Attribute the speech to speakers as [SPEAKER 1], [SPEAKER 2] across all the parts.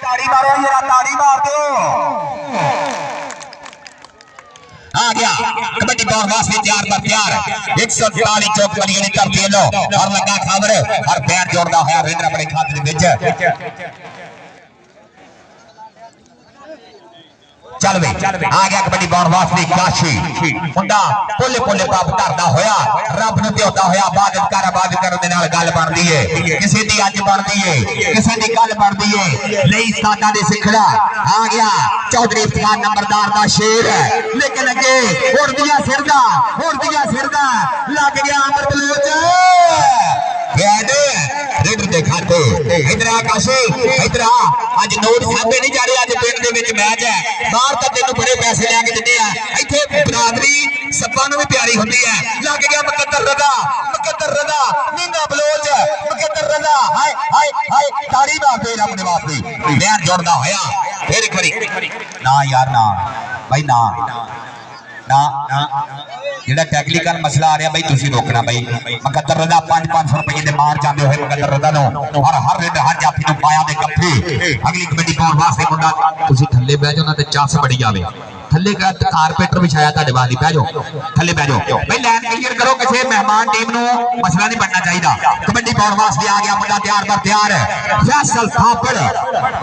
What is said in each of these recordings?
[SPEAKER 1] ताड़ी मारो जरा ताड़ी मार दो आ गया कबड्डी बॉल वास्ते तैयार पर तैयार 144 चौक बनी ने धरती लो और लगा खबर और पैर जोड़दा होया रेंद्र अपने खाते दे विच चल वे आ गया कबड्डी बॉल वास्ते काशी मुंडा पोले पोले पाप धरदा होया रब नु ध्योता होया इबादत करन दे नाल गल बनदी है किसी दी अज बनदी है किसी दी गल बनदी है नहीं साडा दे सिखड़ा आ गया चौधरी इफ्तिखार नंबरदार दा शेर है लेकिन अगे उड़दिया सिरदा लग गया अमर बलोच रेडर दे खाते इधर आकाशी इधर आज नोट साबे नहीं जा रहे आज पिंड दे विच मैच है बाहर तक तेन बड़े पैसे लेके दिते हैं इत्थे बरादरी सब्बा नूं भी प्यारी हुंदी है लग गया मुकद्दर रजा नीना बलोच मुकद्दर रजा हाय हाय हाय ताड़ी मार दे अपने वास्ते पैर जोड़दा होया फिर खड़ी ना यार ना भाई ना ना ना जेड़ा टेक्निकल मसला आ रहा भाई तुसी रोकना भाई मुकद्दर रजा 500 रुपए दे मार जांदे होए मुकद्दर रजा नो और हर रेड हर जाफी नु पाया दे कप्पे अगली कबड्डी पाउण वास्ते मुंडा तुसी थल्ले बैठ जाओ ना ते चास बड़ी आवे थल्ले का कारपेटर बिछाया ताडे बादी बैठ जाओ थल्ले बैठ जाओ भाई लाइन क्लियर करो किसी मेहमान टीम नु मसला नहीं बनना चाहिदा कबड्डी पाउण वास्ते आ गया मुंडा तैयार पर तैयार है फैसल थापड़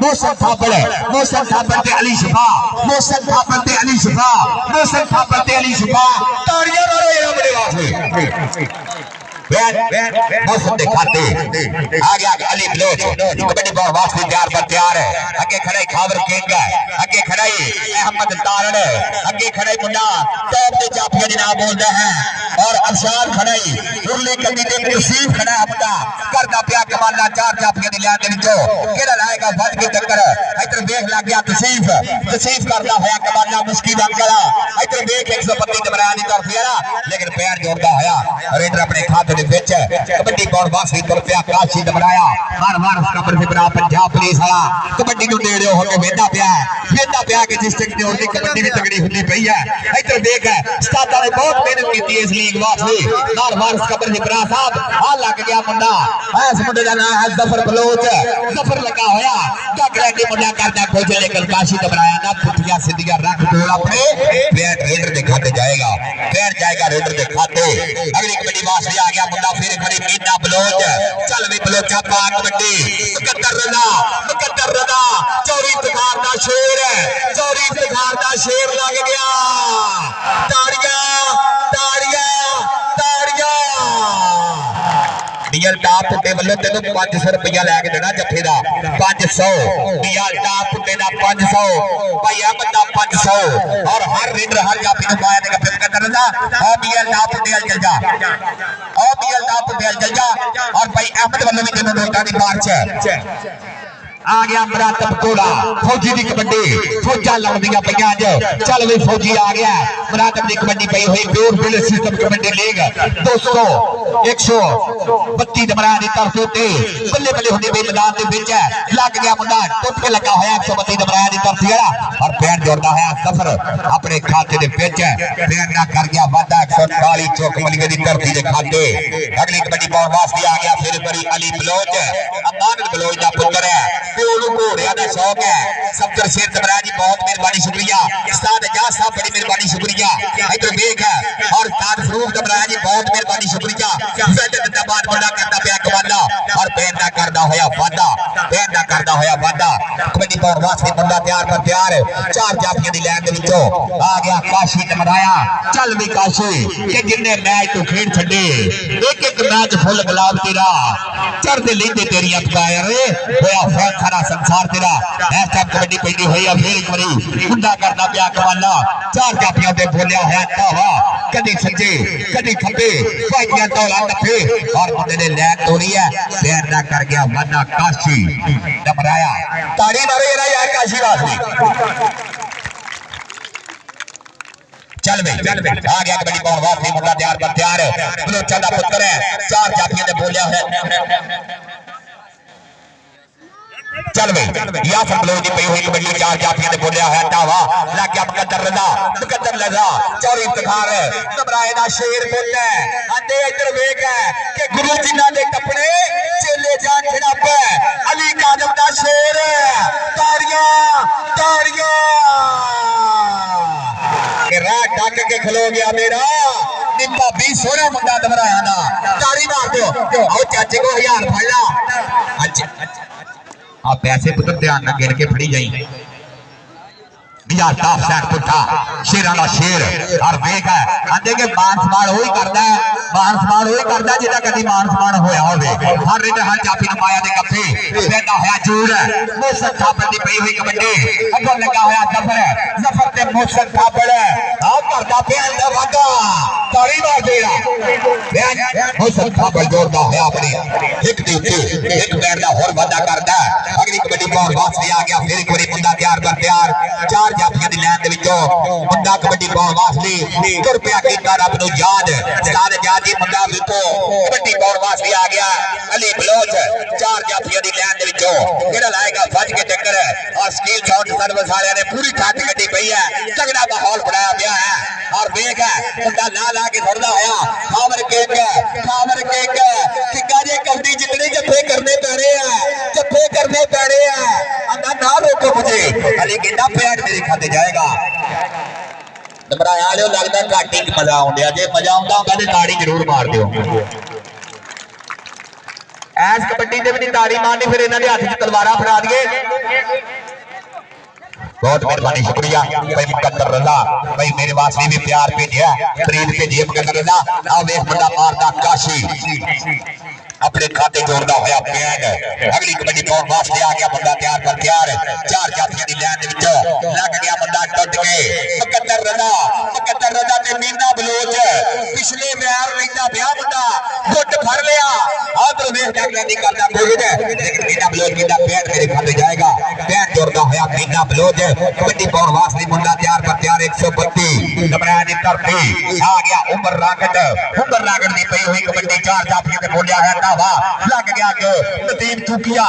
[SPEAKER 1] मोहसन थापड़ ते अली शफा मोहसन थापड़ ते अली शफा ताड़ियां मारो ये अपने वास्ते मौसम दिखाते आ गया अली बलोच कबड्डी बॉल वास्ते तैयार पर तैयार है आगे खड़ा है खाबर किंग आगे खड़ा है अहमद तारण आगे खड़ा है मुन्ना टॉप दे जाफिया दी नाम बोलदा है और अरशाद खड़ा है उरले कदी दे तसीफ खड़ा अपना करदा पिया कमाला चार जाफिया दी लाइन दे विचों केड़ा लाएगा भज के टक्कर इधर देख लग गया तसीफ करदा होया कमाला मुश्किल अंकला इधर देख 125 दमरा दी तरफ यारा लेकिन पैर जोड़दा होया और इधर अपने खाते कबड्डी बॉल वास्ते तरफिया काशी दमराया हर खबर से बरा पंजाब पुलिस वाला कबड्डी नु नेड़े होके वेंदा पिया कि डिस्ट्रिक्ट जोड़ दी कबड्डी भी तगड़ी हुंदी पई है इधर देख उस्तादा ने बहुत मेहनत की इस लीग वास्ते हर खबर से बरा साहब आ लग गया मुंडा इस मुंडे दा नाम है जफर बलोच जफर लगा होया गैरेंटी मुंडा करदा कुछ लेकिन काशी दमराया ना पुठिया सीधिया रख डोल अपने बैट रेडर दे खाते जाएगा रेडर दे खाते अगली कबड्डी वास्ते आ गया मुंडा फिर खड़ी मीना बलोच चल भी बलोचा पा कबड्डी मुकद्दर रजा चौरी इफ्तिखार दा शेर लग गया ताड़ियां डीएल टॉप पुट्टे वालों तेन 500 रुपया लैके देना जफे का 500 डीएल टॉप पुट्टे का 500 भाई अहमद का 500 और हर रेडर हर जाफी को पाया देगा फिर मुकद्दर रजा और डीएल टॉप पुट्टे चल जा और भाई अहमद वालों भी तेन नोटा की मार्च आ गया मुरातब कोड़ा फौजी की कबड्डी फौजा लड़दियां पईयां चल भी फौजी आ गया मुरातब की कबड्डी पई हुई pure bill system kabaddi league 200 132 दमरा दी तरफ ते बल्ले हुंदी बे मैदान दे विच लग गया मुंडा टुट के लगा होया 132 दमरा दी तरफ जेड़ा और पैर जोड़दा है सफर अपने खाते दे विच पैर ना कर गया वादा 140 चौक मलिए दी धरती दे खाते अगली कबड्डी बॉल वास्ते आ गया फिर बड़ी अली बलोच अमान बलोच दा पुत्र है घोड़िया का शौक है सफदर शेर दमरा जी बहुत मेहरबानी शुक्रिया उस्ताद एजाज साहब बड़ी मेहरबानी शुक्रिया इधर देख और उस्ताद फरूक दमरा जी बहुत मेहरबानी शुक्रिया जिंदाबाद बड़ा करता पिया कमाला और पैर ना करदा होया वादा कबड्डी बॉल वास्ते बंदा तैयार पर तैयार चार जाफियां दी लाइन दे विचों आ गया काशी दमराया चल भी काशी कि जिन्ने मैच तो खेड छड्डे एक मैच फुल गुलाब तेरा चढ़दे लेंदे तेरियां फायर होया फैन सारा संसार तेरा इस टाइम कबड्डी पैदी हुई है फिर एक बारी गुंडा करदा पिया कमाला चार जाफियां ते बोलिया है धावा कदी सज्जे कदी खब्बे भाईयां दौला नफे और मुंडे ने लैन तोड़ी है पैर ना कर गया वादा काशी दमराया ताड़ी मारो यार काशी वास्ते चल भाई आ गया कबड्डी बॉल वास्ते मुंडा तैयार पर तैयार बलोचा दा पुत्र है चार जाफियां ते बोलिया है चल भाई यासर बलोच की पई हुई कबड्डी चार जाफियां ते बोलिया है धावा लग गया मुकद्दर रजा चौरी इफ्तिखार दमराए दा शेर पुत्र है आंदे इधर वेख है कि गुरु जिन्हां दे कपड़े चेले जान खिड़ापे अली कादम दा शेर तारी के खलो गया मेरा निम्बा भी सोना मुंडा दबराया ना तारी मार दो आओ चाचे को 1000 फड़ ला अच्छा आप पैसे पुत्र ध्यान ना गिन के फड़ी जाई बिया टाप सेट पुट्ठा शेरां दा शेर और वेख है आंदे के मान सम्मान होई करदा है मान सम्मान होई करदा जिदा कदी मान सम्मान होया होवे हर रेड हर जाफी ने माया दे कफे पैदा होया जूर मोहसन थापड़ दी पई हुई कबड्डी अगों लगा होया जफर ते मोहसन थापड़ आ करदा फेल दा वागा तारी मार देना मोहसन थापड़ जोड़दा होया अपनी एक दी उत्ते एक पैर दा होर वादा करदा अगली कबड्डी पाउण वास्ते आ गया फिर एक बारी मुंडा तैयार कर तैयार चार जाफियां दी लाइन दे विचों मुंडा कबड्डी पाउण वास्ते तुर पिया कीता रब नूं याद उस्ताद जाजी मुंडा विचों कबड्डी पाउण वास्ते आ गया अली बलोच चार जाफियां दी लाइन दे विचों केड़ा लाएगा भज के टक्कर और स्टील शॉट सर्विस वालियां ने पूरी ठाठ कड्डी पई है तगड़ा माहौल बनाया गया है और वेख है मुंडा ला ला के धरदा होया खावर केक किगा जे कबड्डी जितने जफे करने पैणे हैं अंदा ना रोको मुझे अली कहंदा पैड मेरे खाते जाएगा घबराया लियो लगदा घट ही मजा आउंदा जे मजा आउंदा होगा ते ताड़ी जरूर मार दियो ऐस कबड्डी दे भी ताड़ी मारनी फिर इन्हां दे हत्थ च तलवारां फड़ा दिए बहुत मेहरबानी शुक्रिया भाई मुकद्दर रजा भाई मेरे वास्ते भी प्यार भेजिया प्रीत भेजिए मुकद्दर रजा आ वेख बंदा मारदा काशी अपने खाते जोड़दा होया पैड अगली कबड्डी पाउण वास्ते आ गया बंदा तैयार कर तैयार चार जाफियां दी लाइन दे विच लग गया बंदा टुट के मुकद्दर रजा ते मीना बलोच पिछले वैर रहिंदा पिया बंदा गुੱਟ फड़ लिया आदर वेख टैकलिंग दी करदा कोई लेकिन मीना बलोच कीता पैड मेरे खाते जाएगा पैड जोड़दा होया मीना बलोच कबड्डी पाउण वास्ते मुंडा तैयार कर तैयार 132 घबराया दी धरती आ गया उमर रागड़ दी पई हुई कबड्डी चार जाफियां ते बोलिया है दावा लग गया कि नदीम चुकिया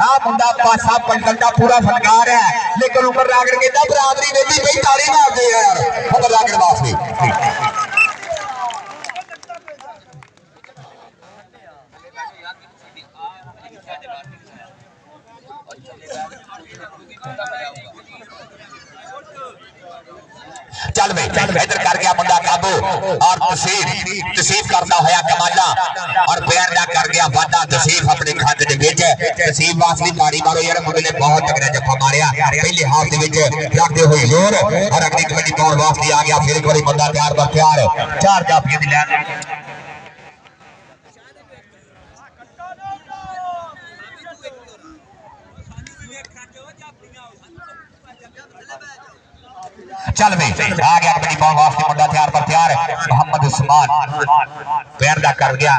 [SPEAKER 1] आ मुंडा पासा पंडल दा पूरा फनकार है लेकिन उमर रागड़ कहंदा बरादरी वेदी पई ताली मार दे यार उमर रागड़ वास्ते चल भाई इधर कर गया मुंडा काबू और तसीफ करता होया कमाला और पैर दा कर गया वादा तसीफ अपने खाते दे विच तसीफ वास्ते ताड़ी मारो यार मुंडे ने बहुत तगड़ा जफा मारिया पहले हाफ दे विच रखते हुए जोर और अगली कबड्डी पाउण वास्ते आ गया फिर एक बारी मुंडा तैयार बर तैयार चार जाफियां दी लाइन चल भाई आ गया कबड्डी पाउण वास्ते मुंडा तैयार पर तैयार मोहम्मद उस्मान पैर दा कर गया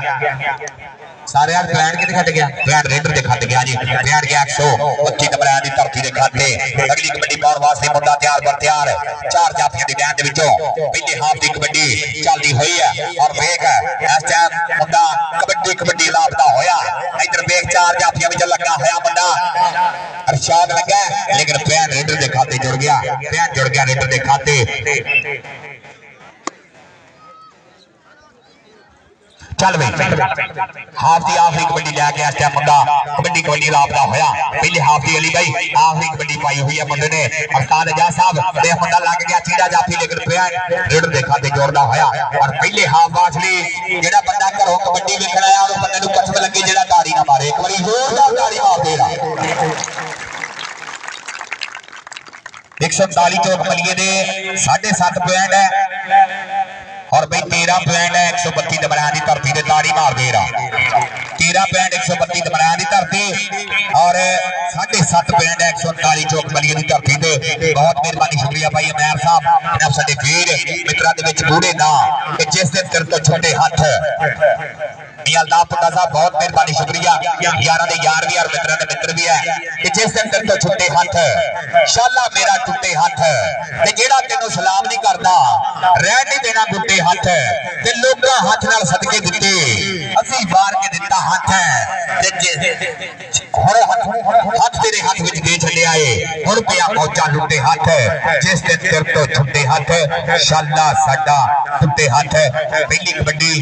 [SPEAKER 1] सारे यार पैर किते खट गया पैर रेडर दे खट गया जी पैर गया 125 घबराया दी धरती दे खाते अगली कबड्डी पाउण वास्ते मुंडा तैयार पर तैयार चार जाफियां दी लाइन दे विचों पहले हाफ दी कबड्डी चलदी हुई है और वेख इस टाइम मुंडा कबड्डी लापता होया इधर वेख चार जाफियां विच लगा होया मुंडा अरशाद लगा लेकिन पैर रेडर दे खाते जुड़ गया रेडर दे खाते चल भाई हाफ दी आखिरी कबड्डी लैके इस टाइम मुंडा कबड्डी लापता होया पहले हाफ दी अली भाई आखिरी कबड्डी पाई हुई है मुंडे ने उस्ताद जा साहब ते मुंडा लग गया चीड़ा जाफी लेकिन पैर रेडर दे खाते जोड़दा होया और पहले हाफ वासली जेड़ा बंदा घरों कबड्डी वेखण आया उस बंदे नूं कसम लगी जेड़ा ताड़ी ना मारे एक बारी जोरदार ताड़ी मार देगा 139 चौक मलिए दे 7.5 पॉइंट है और भाई 13 पॉइंट है 132 दमरान की धरती से ताड़ी मार दे रहा 13 पॉइंट 132 दमरान की धरती और 7.5 पॉइंट है 139 चौक मलिए की धरती से बहुत मेहरबानी शुक्रिया भाई अमैर साहब इन्हां साडे वीर मित्रों के विच बूढ़े ना जिस दिन तेरे तो छोटे हाथ अल्ताफ पुट्टा साहब बहुत मेहरबानी शुक्रिया यारा दे यार भी और मित्रों के मित्र भी है कि जिस दिन तेरे तो छुट्टे हाथ शाला मेरा टुटे हाथ ते जेड़ा तेनू सलाम नहीं करता रहन नहीं देना टुटे हाथ ते लोकां हाथ नाल सदके दिते असी वार के दिता हाथ ते हाथ तेरे हाथ विच दे छड़े आए हुण पिया पहुंचा टुटे हाथ जिस दिन तेरे तो छुट्टे हाथ शाला साडा टुटे हाथ पहली कबड्डी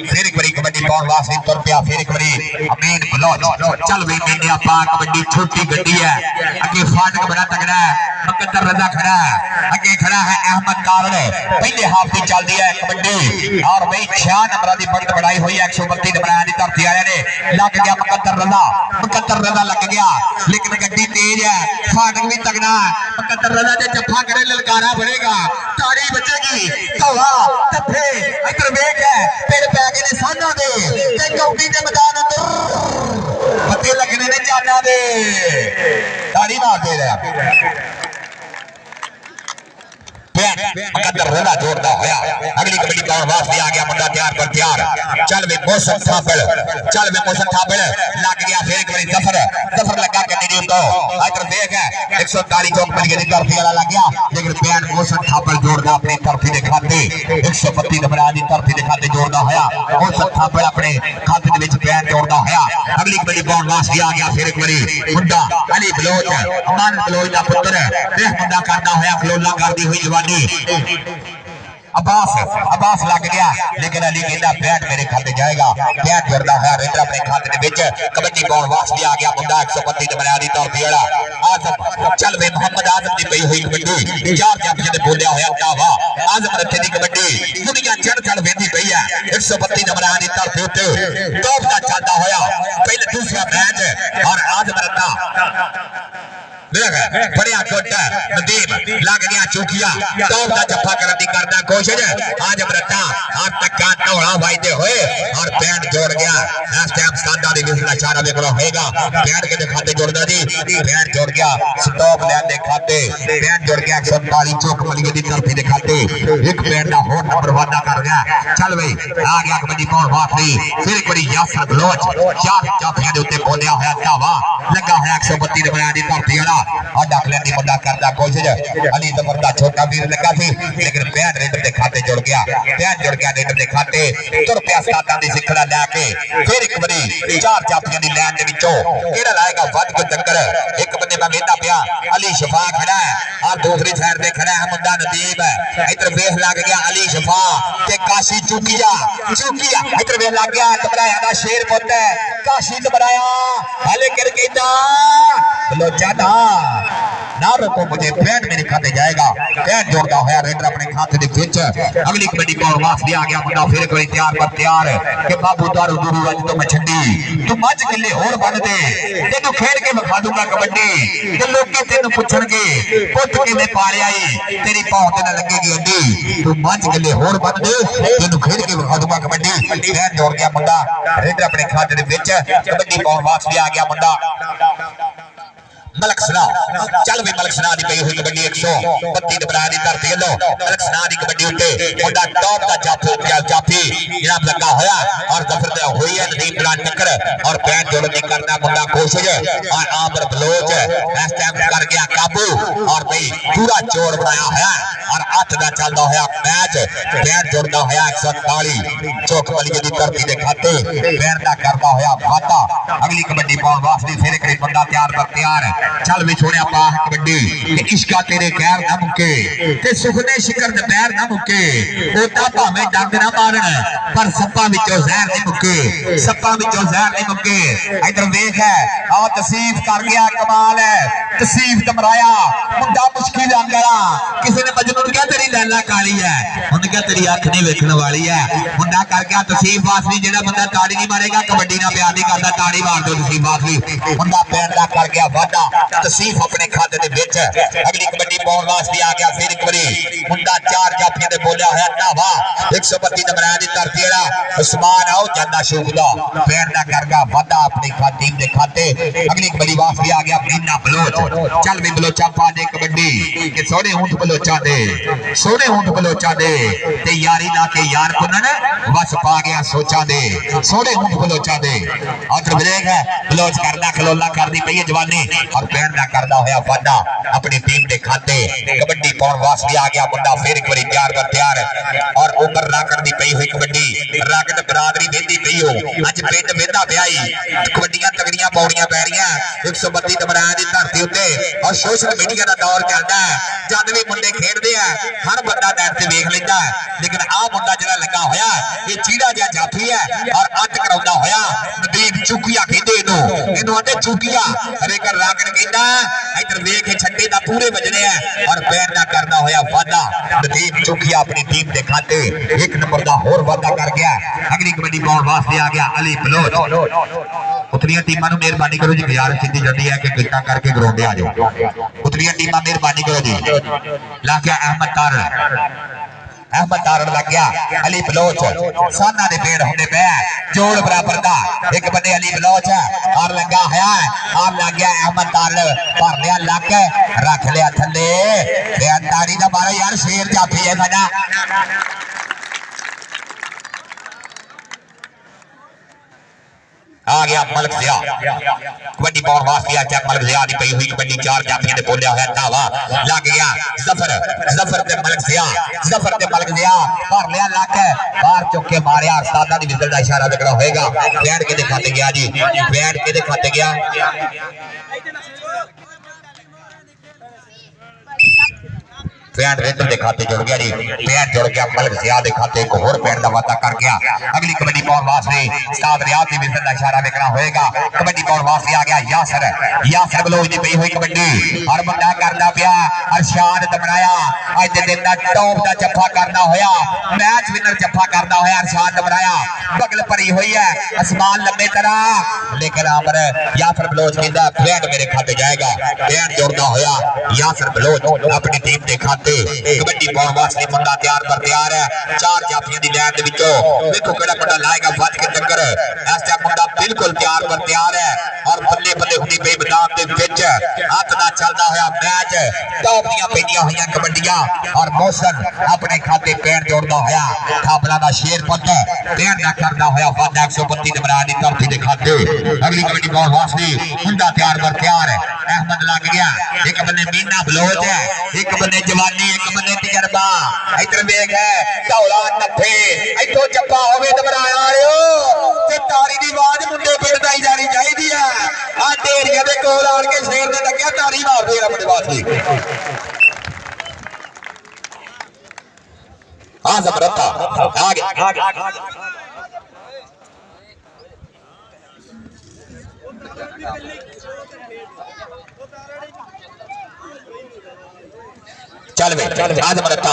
[SPEAKER 1] फिर एक बारी कबड्डी पाउण तुर पिया फिर एक बारी अमीन बलोच चल वे मेने आपा कबड्डी छोटी गड्डी है अगे फाटक बड़ा तगड़ा है मुकद्दर रजा खड़ा है अगे खड़ा है अहमद कारन पहले हाफ की चलती है कबड्डी और भाई 6 नंबर की बढ़त बढ़ाई हुई है 132 नंबर की धरती आया ने लग गया मुकद्दर रजा लग गया लेकिन गड्डी तेज है फाटक भी तगड़ा है मुकद्दर रजा जे जफा करे ललकारा बनेगा ताड़ी बचेगी कौवा तफे इधर वेख है पेड़ पै गए ने साना दे ते कौडी दे मैदान अंदर पत्ते लगने ने जाना दे ताड़ी मार दे रहा मुकद्दर रजा जोड़ता होया अगली कबड्डी पाउन वास्ते आ गया मुंडा तैयार पर तैयार चल वे मौसम थापड़ लग गया फिर एक बारी जफर लगा करने दी तो इधर देख है 140 चौक बन गई धरती वाला लग गया लेकिन बैन मौसम थापड़ जोड़दा अपने धरती दे खाते 132 नंबर दी धरती दे खाते जोड़दा होया मौसम थापड़ अपने खाते दे विच बैन जोड़दा होया अगली कबड्डी पाउन वास्ते आ गया फिर एक बारी मुंडा अली बलोच अमान बलोच दा पुत्र देख मुंडा करदा होया खलोला करदी हुई जवानी अब्बास लग गया लेकिन अली कहता बैट मेरे खाते जाएगा बैट जोड़ता है रेंद्र अपने खाते के विच कबड्डी पाउन वास्ते आ गया मुंडा 132 नंबर दी धरती वाला आजम चल वे मोहम्मद आजम दी पई हुई कबड्डी चार जप ने बोलिया होया दावा आजम रथे दी कबड्डी दुनिया चढ़ वेंदी पई है 132 नंबर दी धरती उत्ते टॉप दा चलदा होया पहले दूसरा मैच और आजम रथा बढ़िया कोटा नदीम लग गया चौकिया टॉप का जफा करने की करना कोशिश आज मरता हाथ तक का तोड़ा वायदे हुए और पैंट जोड़ गया इस टाइम सादा दी विजला चारा में करो होएगा पैंट के खाते जोड़दा जी पैंट जोड़ गया स्टॉप लेन दे खाते पैंट जोड़ गया 147 चौक मलिए दी तरफी दे खाते एक पैंट दा होर नंबर वादा कर गया चल भाई आ गया कबड्डी पाउन वाखरी फिर एक बड़ी यासर बलोच चार जाफियां दे उत्ते बोलिया होया दावा लगा होया 132 नंबर दी धरती वाला और दाखले दी मुंडा करदा कोशिश अली जफर दा छोटा वीर लगा थी लेकिन पैन रेडर दे खाते जुड़ गया रेडर दे खाते तुर पिया सादा दी सिखड़ा लेके फिर एक बड़ी चार जाफियां दी लाइन दे विचों केड़ा लाएगा वध को टक्कर एक बंदे मैं वेंदा पिया अली शफा खड़ा है और दूसरी साइड पे खड़ा है मुंडा नदीम इधर वेख लग गया अली शफा ते काशी चुकिया इधर वेख लग गया तबराया दा शेर पुत है काशी तबराया हले कर कहता बलोचा ना रोको मुझे पैंट मेरे खाते जाएगा पैंट जोड़ता है रेडर अपने खाते दे विच अगली कबड्डी पाउन वास्ते आ गया मुंडा फिर कोई तैयार पर तैयार कि बाबू दारू दूरू अज तो मैं छड्डी तू मज किले होर बन दे तेनू खेल के विखा दूंगा कबड्डी ते लोकी तेनू पुछणगे पुੱਤ किवें पालिया आई तेरी भौं ते ना लगेगी अड्डी तू मज किले होर बन दे तेनू खेल के विखा दूंगा कबड्डी पैंट जोड़ गया मुंडा रेडर अपने खाते दे विच कबड्डी पाउन वास्ते आ गया मुंडा मलक सना चल भी मलक सना दी पई हुई कबड्डी 132 नंबर दी धरती लो मलक सना दी कबड्डी उत्ते मुंडा टॉप दा जाफी जनाब लगा होया और जफर दे हुई है नदीम बलान टक्कर और पैंट जोड़ने की करना मुंडा कोशिश और आमर बलोच इस टाइम कर गया काबू और भाई पूरा जोर बनाया है और 8 दा चलदा होया मैच पैंट जोड़दा होया 148 चौक वाली दी धरती दे खाते पैंट दा करदा होया वादा अगली कबड्डी पाउन वास्ते फिर एक बंदा तैयार पर तैयार चल भी छोड़िया पा कबड्डी इश्का तेरे गैर ना मुके ते सुखने शिकर दोपहर ना मुके ओटा भावें डंग ना मारन पर सप्पा विचों जहर नहीं मुके इधर वेख है आ तसीफ कर गया कमाल है तसीफ तमराया मुंडा मुश्किल रंग वाला किसी ने मजनून क्या तेरी लैला काली है उन्हें क्या तेरी अख नहीं वेखने वाली है मुंडा कर गया तसीफ वासनी जेड़ा बंदा ताड़ी नहीं मारेगा कबड्डी ना प्यार नहीं करता ताड़ी मार दो तसीफ वासनी मुंडा पैर दा कर गया वादा तसीफ अपने खाते दे विच अगली कबड्डी पाउन वास्ते आ गया फिर एक बारी मुंडा चार जाफियां दे बोलिया होया नावा 132 नंबर दी धरती वाला उस्मान आओ जन्ना शूखदा पैर दा करगा वादा अपनी टीम दे खाते अगली कबड्डी वास्ते आ गया मीना बलोच चल भी बलोचा पा दे कबड्डी के सोने ऊंट बलोचा दे ते यारी ला के यार पुनन बस पा गया सोचा दे सोने ऊंट बलोचा दे और ब्रेक है बलोच करना खलोला करनी पई है जवानी और पैर दा करदा होया वादा अपनी टीम दे खाते कबड्डी पाउन वास्ते आ गया मुंडा फिर एक बारी तैयार और उमर राकड़ दी पई हुई कबड्डी राकड़ बरादरी वेंदी पई ਵੀਡੀਓ ਅੱਜ ਪਿੰਡ ਵੇਦਾ ਪਿਆਈ ਕਬੱਡੀਆਂ ਤਗੜੀਆਂ ਪੌੜੀਆਂ ਪੈ ਰਹੀਆਂ 132 ਨੰਬਰਾਂ ਦੀ ਧਰਤੀ ਉੱਤੇ ਔਰ ਸੋਸ਼ਲ ਮੀਡੀਆ ਦਾ ਦੌਰ ਚੱਲਦਾ ਜਦ ਵੀ ਮੁੰਡੇ ਖੇਡਦੇ ਆ ਹਰ ਬੰਦਾ ਨੈਟ ਤੇ ਵੇਖ ਲੈਂਦਾ ਲੇਕਿਨ ਆਹ ਮੁੰਡਾ ਜਿਹੜਾ ਲੱਗਾ ਹੋਇਆ ਇਹ ਚੀੜਾ ਜਿਹਾ ਜਾਫੀ ਹੈ ਔਰ ਅੱਤ ਕਰਾਉਂਦਾ ਹੋਇਆ ਨਦੀਪ ਚੁਕੀਆ ਕਹਿੰਦੇ ਇਹਨੂੰ ਆਂਦੇ ਚੁਕੀਆ ਹਰੇਕ ਰਾਗਣ ਕਹਿੰਦਾ ਇੱਧਰ ਵੇਖ ਛੱਡੇ ਦਾ ਪੂਰੇ ਵੱਜਣੇ ਆ ਔਰ ਬੈਟ ਦਾ ਕਰਦਾ ਹੋਇਆ ਵਾਦਾ ਨਦੀਪ ਚੁਕੀਆ ਆਪਣੀ ਟੀਮ ਦੇ ਖਾਤੇ 1 ਨੰਬਰ ਦਾ ਹੋਰ ਵਾਦਾ ਕਰ ਗਿਆ ਅਗਲੀ ਕਬੱਡੀ ਪਾਉਣ ਵਾਸਤੇ ਆ ਗਿਆ ਅਲੀ ਬਲੋਚ ਉਤਲੀਆਂ ਟੀਮਾਂ ਨੂੰ ਮਿਹਰਬਾਨੀ ਕਰੋ ਜੀ ਗੁਜ਼ਾਰਿਸ਼ ਕੀਤੀ ਜਾਂਦੀ ਹੈ ਕਿ ਕਿੱਟਾਂ ਕਰਕੇ ਗਰਾਊਂਡ ਤੇ ਆ ਜਾਓ ਉਤਲੀਆਂ ਟੀਮਾਂ ਮਿਹਰਬਾਨੀ ਕਰੋ ਜੀ ਲਾ ਗਿਆ अहमद तारण लग गया अली बलोच साना दे पेड़ होंदे पे जोड़ बराबर दा एक बंदे अली बलोच और लगा है और लग गया अहमद तारण भर लिया लक रख लिया थले ताड़ी दा मारा यार शेर जाफी है साडा आ गया मलक जिया कबड्डी पाउण वास्ते आ मलक जिया दी पई हुई कबड्डी 4 जाफियां दे बोलिया होया धावा लग गया जफर ते मलक जिया भर लिया लक बाहर चुक के मारिया उस्तादा दी विजल दा इशारा लगना होएगा बैठ के दिखाते गया जी बैठ के दिखाते गया पैंट रेंदर के खाते जुड़ गया जी पैंट जुड़ गया मलक जिया के खाते एक होर पैंट का वादा कर गया अगली कबड्डी पाउण वास्ते उस्ताद रियाज की विजन का इशारा देखना होएगा कबड्डी पाउण वास्ते आ गया यासर बलोच दी पई हुई कबड्डी और बंदा करदा पिया अरशाद दमराया अज दे दिन दा टॉप दा जफ्फा करना होया मैच विनर जफ्फा करना होया अरशाद दमराया बगल भरी हुई है आसमान लंबे तरह लेकिन अमर यासर बलोच कहंदा पैंट मेरे खाते जाएगा पैंट जोड़दा होया यासर बलोच अपनी टीम दे खाते कबड्डी पाउण वास्ते मुंडा तैयार पर तैयार है 4 जाफियां दी लाइन दे विचों देखो केड़ा मुंडा लाएगा फट के टक्कर इस टाइम मुंडा बिल्कुल तैयार पर तैयार है और बल्ले बल्ले हुंदी पई मैदान दे विच हत्थ दा चलदा होया मैच टॉप दियां पैंदियां होईयां कबड्डियां और मौसम अपने खाते पैर जोड़दा होया खाबला दा शेर पुੱਤ पैर दा करदा होया वादा 132 नंबर दी धरती दे खाते अगली कबड्डी पाउण वास्ते मुंडा तैयार पर तैयार है अहमद लग गया एक बंदे मीना बलोच है एक बंदे जवानी एक बंदे तजर्बा इधर वेख है धौला नफे इथों जप्पा होवे दबराया आयो ते तारी दी आवाज मुंडे पिंड दा जानी चाहिदी है आ ढेरिया दे कोल आण के शेर दे लग्या तारी मार दे अपने वास्ते आ जबरता आगे चल वे आज मरता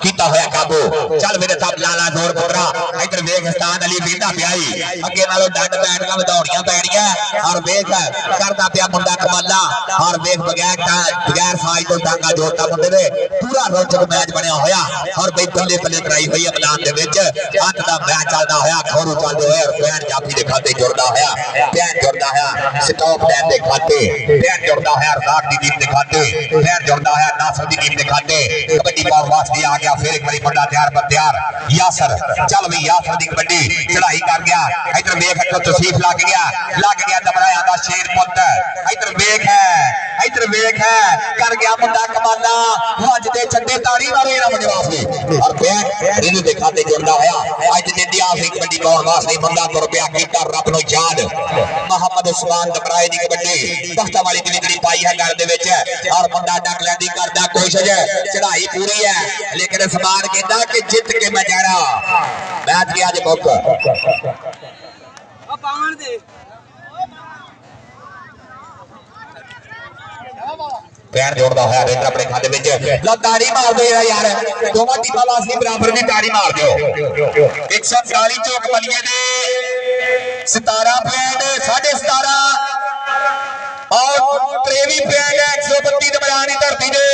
[SPEAKER 1] कीता होया काबू चल मेरे साहब लाला जोर पुत्रा इधर वेख उस्ताद अली बींदा पियाई अगे नालों डंड बैठ का दौड़ियां पैणियां और वेख करदा पिया मुंडा कमाला और वेख बगैर साज तो टांगा जोड़ता मुंडे दे पूरा रोचक मैच बनया होया और बई बल्ले बल्ले कराई हुई है मैदान दे विच हत्थ दा मैच चलदा होया खोरू चलदे होए और पैन जाफी दे खाते जुड़दा होया पैन जुड़दा होया स्टॉप लाइन दे खाते पैन जुड़दा होया राग दी टीम दे खाते पैन जुड़दा होया नासर दी टीम दे कबड्डी पाउण वास्ते आ गया फिर एक बारी बंदा तैयार पर तैयार यासर चल भी यासर दी कबड्डी चढ़ाई कर गया इधर वेख तो तसीफ लग गया दबराया दा शेर पुੱਤ इधर वेख है कर गया मुंडा कमाला भज दे छड्डे ताड़ी मारे ना मुंडे वास्ते और पैर इनु दे खाते जोड़दा होया अज दे दी आखिरी कबड्डी पाउण वास्ते बंदा तुर पिया कीता रब नु याद मोहम्मद उस्मान दबराए दी कबड्डी तख्ता वाली डिलीवरी पाई है गल दे विच और मुंडा डक लैंदी करदा कोशिश चढ़ाई पूरी है लेकिन समान कहता कि जित के मैं जाना मैच की आज मुक पैर जोड़दा होया रेंदर अपने खाते विच लो ताड़ी मार दो यार दोवां टीमां वास्ते बराबर दी ताड़ी मार दियो 140 चौक बलिए दे 17 पॉइंट 17.5 और 23 पॉइंट 132 दमरानी धरती दे